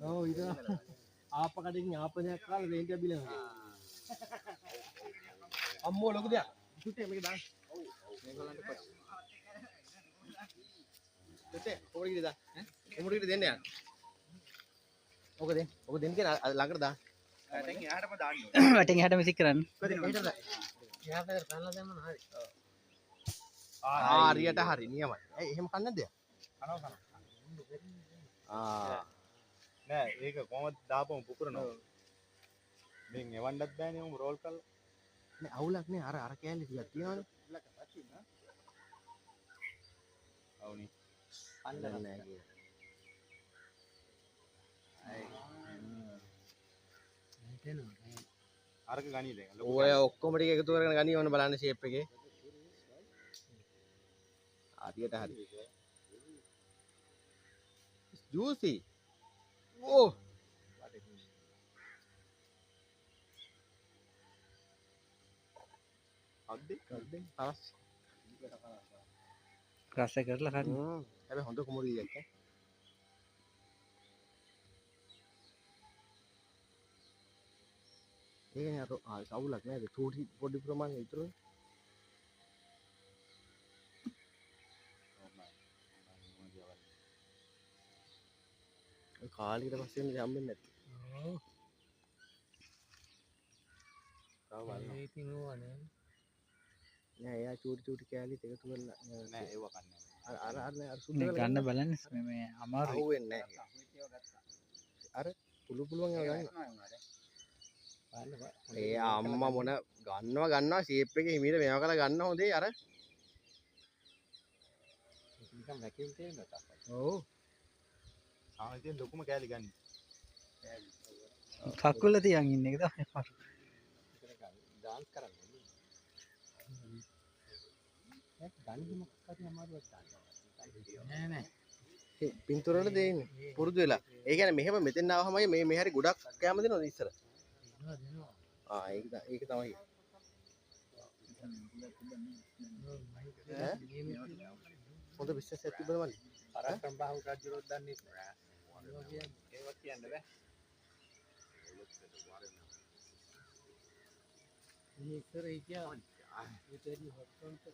Oh, itu apa kadang apa nya kal dia bilang. Ammo logo dia. Sute මේක දාන්න. මේගොල්ලන්ට කොච්චර. සුතේ කොහොමද ගිහලා ඈ? කොහොමද දෙන්න යන්න? ඔක දෙන්න කියන ළඟට දාන්න. දැන් එහාටම දාන්න ඕනේ. වටින් එහාට මිසික් කරන්න. කොහෙද මෙහෙටද? එහාට කනලා දැම්මම හරි. හරියට හරි නියමයි. ඒ එහෙම කන්නේ නැද්ද? කනවා. නෑ ඒක කොහොමද දාපම පුපුරනවා. මෙන් එවන්නත් බෑනේ උඹ රෝල් කරලා. නෑ අවුලක් නෑ අර කෑල්ල ටිකක් තියනවනේ. ඉලක්ක පස්සේ නා. අවුනේ. අල්ලන්න නෑ කිය. අරක ගනී දැන්. ඔය ඔක්කොම ටික එකතු කරගෙන ගනී ඕන බලන්න ෂේප් එකේ. හරියට හරි. juicy. Oh. අද්දේ අරස්. රස කරලා ගන්න. හැබැයි හොඳ කුමරු ඉයක් ඈ. ඒකනේ අර සවුලක් නේද? චූටි පොඩි ප්‍රමාණය විතරයි. කාලෙකට පස්සේ ඉන්නේ හම්බෙන්නේ නැති. ඔව්. ඒ ඉතින් ඕවනේ. නෑ එයා චූටි කෑලිත් එකතු කරලා නෑ ඒව කන්නේ. අර සුද්ධ කරලා ගන්න බලන්න මේ අමාරුයි. අහුවෙන්නේ නෑ. අර පුළුවන් ඒවා ගන්න. ඒ අම්මා මොන ගන්නවා ෂේප් එකේ හිමීට මේවා කරලා ගන්න හොඳේ අර. නිකන් වැකියුම් තියෙනවා තාප්පයි. ඔව්. ඉතින් ලොකුම කෑලි ගන්න. කකුල තියන් ඉන්න එක තමයි පාර. ඩාන්ස් කරන්නේ. ගන්න මොකක්ද අමාරුවක් ගන්න. නෑ. පින්තූර වල දෙන්නේ පුරුදු වෙලා. ඒ කියන්නේ මෙහෙම මෙතෙන් ආවමයි මේ හැරි ගොඩක් කැම දෙනවද ඉස්සර? දෙනවා. ඒක තමයි. හොඳ බිස්නස් එකක් තිබ්බද මල්ලි? පරක්කම් බාහුව රජුරොත් දන්නේ නැහැ. ඒවත් කියන්න බෑ. මේ ඉස්සර හිටියා. ඒකදී හොට්ටොන්ට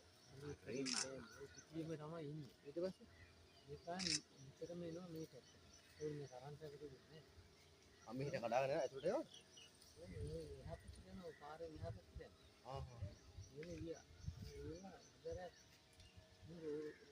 කිසිම තමයි ඉන්නේ. ඊට පස්සේ මේකන් ඉස්සරම එනවා මේක. ඕනේ කරන්ට් එකට දුන්නේ. මෙහෙට කඩාගෙන යනවා ඇතුළට යනවා. එහා පැත්තට යනවා පාරේ එහා පැත්තට යනවා. ආහ්. මේ ගියා.